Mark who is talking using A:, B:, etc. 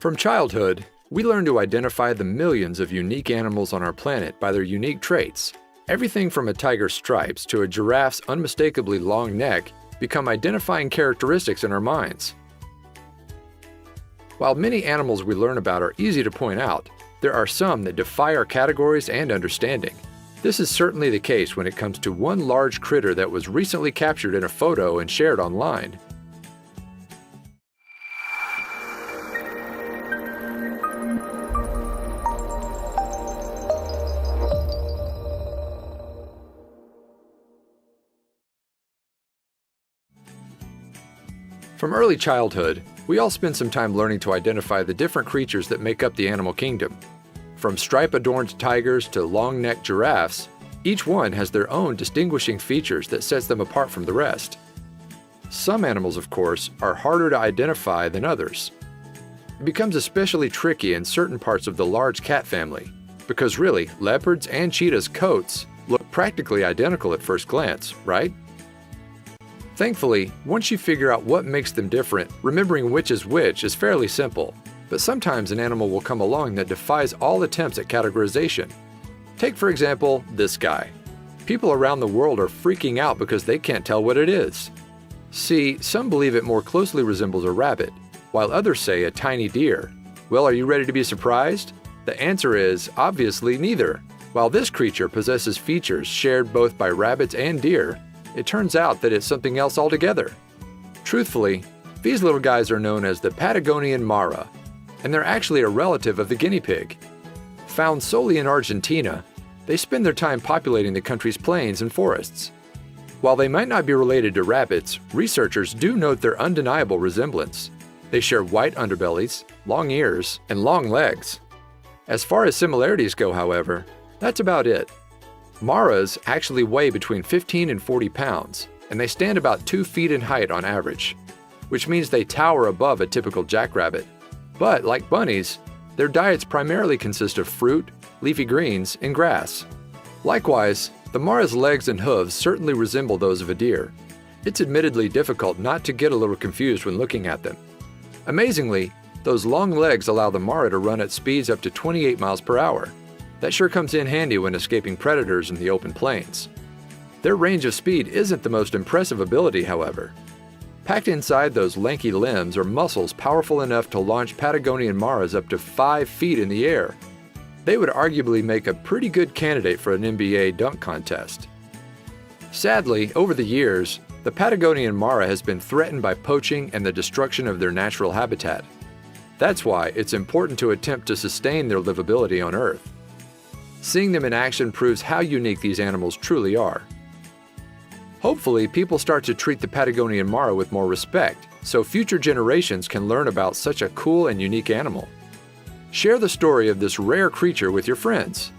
A: From childhood, we learn to identify the millions of unique animals on our planet by their unique traits. Everything from a tiger's stripes to a giraffe's unmistakably long neck become identifying characteristics in our minds. While many animals we learn about are easy to point out, there are some that defy our categories and understanding. This is certainly the case when it comes to one large critter that was recently captured in a photo and shared online. From early childhood, we all spend some time learning to identify the different creatures that make up the animal kingdom. From stripe-adorned tigers to long-necked giraffes, each one has their own distinguishing features that sets them apart from the rest. Some animals, of course, are harder to identify than others. It becomes especially tricky in certain parts of the large cat family, because really, leopards and cheetahs' coats look practically identical at first glance, right? Thankfully, once you figure out what makes them different, remembering which is fairly simple. But sometimes an animal will come along that defies all attempts at categorization. Take, for example, this guy. People around the world are freaking out because they can't tell what it is. See, some believe it more closely resembles a rabbit, while others say a tiny deer. Well, are you ready to be surprised? The answer is, obviously, neither. While this creature possesses features shared both by rabbits and deer, it turns out that it's something else altogether. Truthfully, these little guys are known as the Patagonian mara, and they're actually a relative of the guinea pig. Found solely in Argentina, they spend their time populating the country's plains and forests. While they might not be related to rabbits, researchers do note their undeniable resemblance. They share white underbellies, long ears, and long legs. As far as similarities go, however, that's about it. Maras actually weigh between 15 and 40 pounds, and they stand about 2 feet in height on average, which means they tower above a typical jackrabbit. But like bunnies, their diets primarily consist of fruit, leafy greens, and grass. Likewise, the mara's legs and hooves certainly resemble those of a deer. It's admittedly difficult not to get a little confused when looking at them. Amazingly, those long legs allow the mara to run at speeds up to 28 miles per hour. That sure comes in handy when escaping predators in the open plains. Their range of speed isn't the most impressive ability, however. Packed inside those lanky limbs are muscles powerful enough to launch Patagonian maras up to 5 feet in the air. They would arguably make a pretty good candidate for an NBA dunk contest. Sadly, over the years, the Patagonian mara has been threatened by poaching and the destruction of their natural habitat. That's why it's important to attempt to sustain their livability on Earth. Seeing them in action proves how unique these animals truly are. Hopefully, people start to treat the Patagonian mara with more respect, so future generations can learn about such a cool and unique animal. Share the story of this rare creature with your friends.